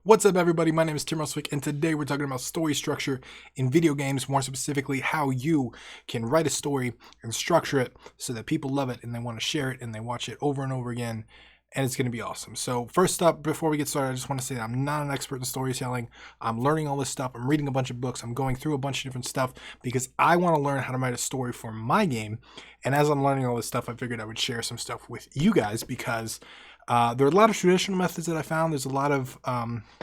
What's up, everybody? My name is Tim Roswick, and today we're talking about story structure in video games, more specifically how you can write a story and structure it so that people love it and they want to share it and they watch it over and over again, and it's going to be awesome. So first up, before we get started, I just want to say that I'm not an expert in storytelling. I'm learning all this stuff. I'm reading a bunch of books. I'm going through a bunch of different stuff because I want to learn how to write a story for my game. And as I'm learning all this stuff, I figured I would share some stuff with you guys because there are a lot of traditional methods that I found. There's a lot of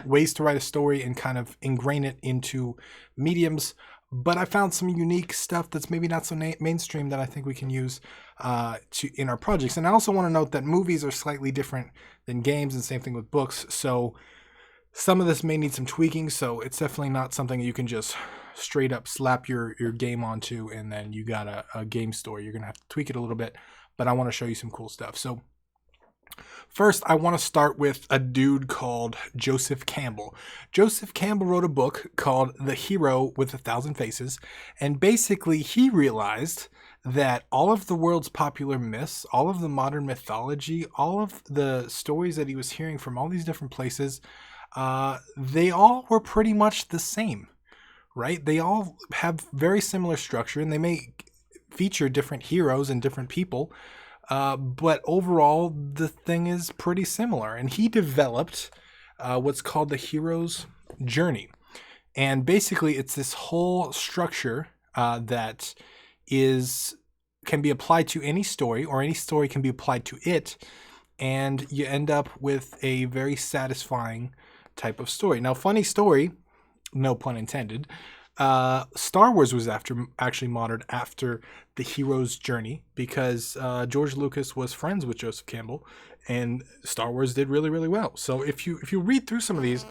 ways to write a story and kind of ingrain it into mediums. But I found some unique stuff that's maybe not so mainstream that I think we can use in our projects. And I also want to note that movies are slightly different than games, and same thing with books. So some of this may need some tweaking. So it's definitely not something you can just straight up slap your game onto and then you got a game story. You're going to have to tweak it a little bit. But I want to show you some cool stuff. So first, I want to start with a dude called Joseph Campbell. Joseph Campbell wrote a book called The Hero with a Thousand Faces, and basically he realized that all of the world's popular myths, all of the modern mythology, all of the stories that he was hearing from all these different places, they all were pretty much the same, right? They all have very similar structure, and they may feature different heroes and different people, but overall, the thing is pretty similar. And he developed what's called the hero's journey. And basically, it's this whole structure that can be applied to any story, or any story can be applied to it. And you end up with a very satisfying type of story. Now, funny story, no pun intended. Star Wars was actually modeled after the hero's journey because George Lucas was friends with Joseph Campbell, and Star Wars did really, really well. So if you read through some of these,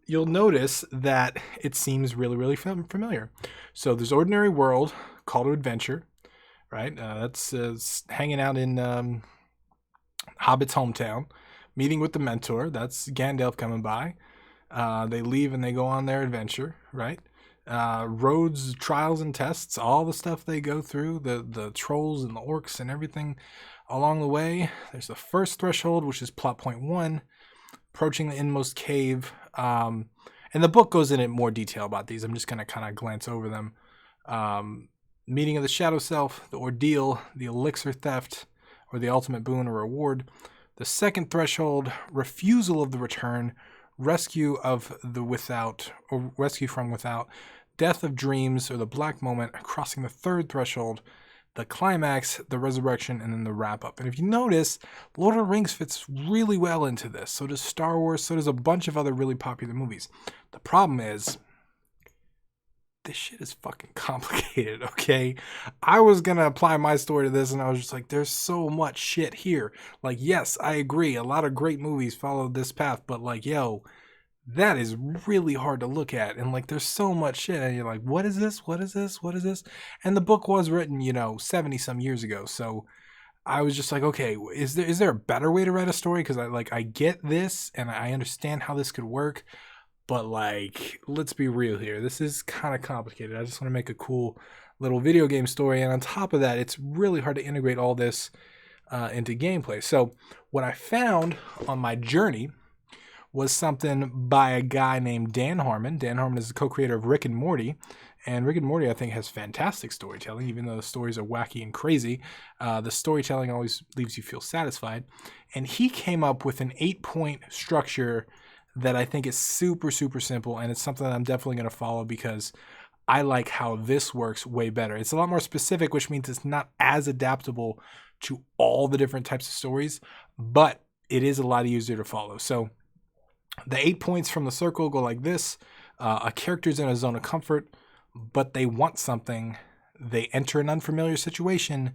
you'll notice that it seems really, really familiar. So there's Ordinary World, Call to Adventure, right? That's hanging out in Hobbit's hometown, meeting with the mentor. That's Gandalf coming by. They leave and they go on their adventure, right? Roads, trials, and tests, all the stuff they go through, the trolls and the orcs and everything along the way. There's the first threshold, which is plot point 1, approaching the inmost cave. And the book goes into more detail about these. I'm just going to kind of glance over them. Meeting of the shadow self, the ordeal, the elixir theft, or the ultimate boon or reward. The second threshold, refusal of the return, rescue of the without, or rescue from without, death of dreams, or the black moment, crossing the third threshold, the climax, the resurrection, and then the wrap up. And if you notice, Lord of the Rings fits really well into this. So does Star Wars, so does a bunch of other really popular movies. The problem is, this shit is fucking complicated, okay? I was going to apply my story to this, and I was just like, there's so much shit here. Like, yes, I agree. A lot of great movies follow this path, but like, yo, that is really hard to look at. And like, there's so much shit, and you're like, what is this? What is this? What is this? And the book was written, 70 some years ago. So I was just like, okay, is there a better way to write a story? Because I get this, and I understand how this could work. But like, let's be real here. This is kind of complicated. I just want to make a cool little video game story. And on top of that, it's really hard to integrate all this into gameplay. So what I found on my journey was something by a guy named Dan Harmon. Dan Harmon is the co-creator of Rick and Morty. And Rick and Morty, I think, has fantastic storytelling. Even though the stories are wacky and crazy, the storytelling always leaves you feel satisfied. And he came up with an 8-point structure that I think is super, super simple, and it's something that I'm definitely going to follow because I like how this works way better. It's a lot more specific, which means it's not as adaptable to all the different types of stories, but it is a lot easier to follow. So the 8 points from the circle go like this. A character's in a zone of comfort, but they want something. They enter an unfamiliar situation.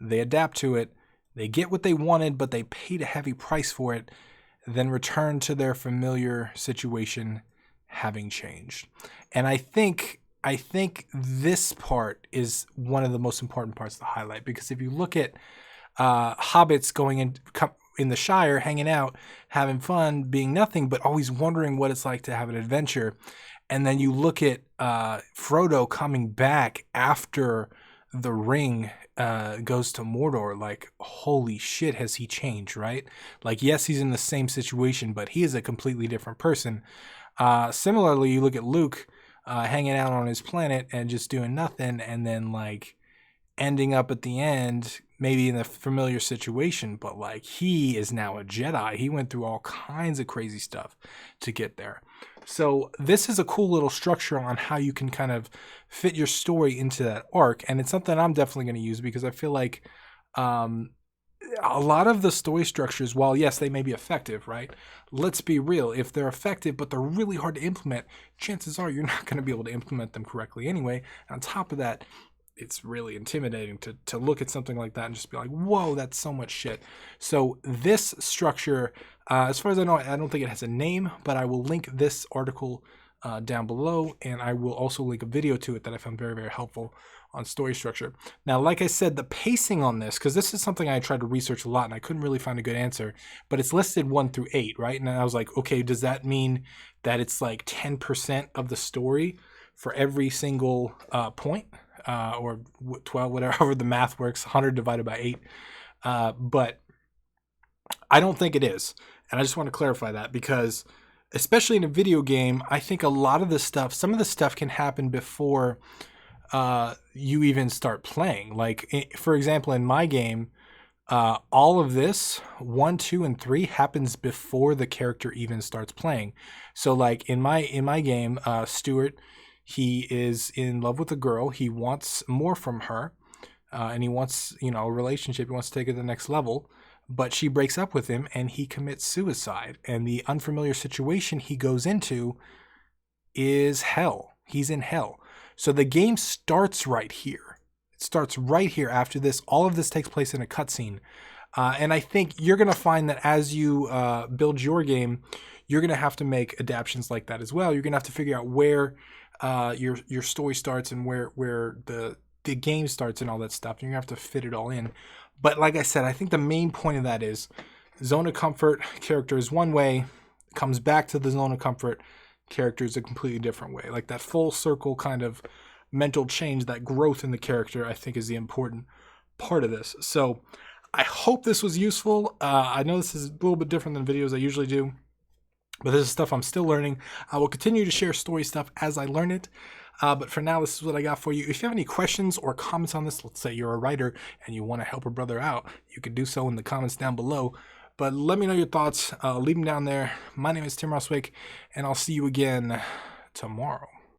They adapt to it. They get what they wanted, but they paid a heavy price for it, then return to their familiar situation having changed. And I think this part is one of the most important parts to highlight, because if you look at hobbits going in the Shire, hanging out, having fun, being nothing, but always wondering what it's like to have an adventure, and then you look at Frodo coming back after the ring goes to Mordor, like, holy shit, has he changed, right? Like, yes, he's in the same situation, but he is a completely different person. Similarly, you look at Luke hanging out on his planet and just doing nothing, and then, like, ending up at the end, maybe in a familiar situation, but, like, he is now a Jedi. He went through all kinds of crazy stuff to get there. So this is a cool little structure on how you can kind of fit your story into that arc, and it's something I'm definitely going to use because I feel like a lot of the story structures, while yes, they may be effective, right? Let's be real. If they're effective, but they're really hard to implement, chances are you're not going to be able to implement them correctly anyway. And on top of that, it's really intimidating to look at something like that and just be like, whoa, that's so much shit. So this structure, as far as I know, I don't think it has a name, but I will link this article down below, and I will also link a video to it that I found very, very helpful on story structure. Now, like I said, the pacing on this, because this is something I tried to research a lot and I couldn't really find a good answer, but it's listed 1 through 8, right? And I was like, okay, does that mean that it's like 10% of the story for every single point? Or 12, whatever the math works, 100 divided by 8. But I don't think it is. And I just want to clarify that because, especially in a video game, I think a lot of this stuff, some of the stuff can happen before you even start playing. Like, for example, in my game, all of this 1, 2, and 3 happens before the character even starts playing. So, like in my game, Stuart, he is in love with a girl. He wants more from her, and he wants, a relationship. He wants to take it to the next level, but she breaks up with him, and he commits suicide. And the unfamiliar situation he goes into is hell. He's in hell. So the game starts right here. It starts right here after this. All of this takes place in a cutscene. And I think you're going to find that as you build your game, you're going to have to make adaptations like that as well. You're going to have to figure out where your story starts and where the game starts and all that stuff. You're going to have to fit it all in. But like I said, I think the main point of that is zone of comfort character is one way, comes back to the zone of comfort character is a completely different way. Like that full circle kind of mental change, that growth in the character, I think is the important part of this. So I hope this was useful. I know this is a little bit different than videos I usually do, but this is stuff I'm still learning. I will continue to share story stuff as I learn it. But for now, this is what I got for you. If you have any questions or comments on this, let's say you're a writer and you want to help a brother out, you could do so in the comments down below. But let me know your thoughts. Leave them down there. My name is Tim Roswick, and I'll see you again tomorrow.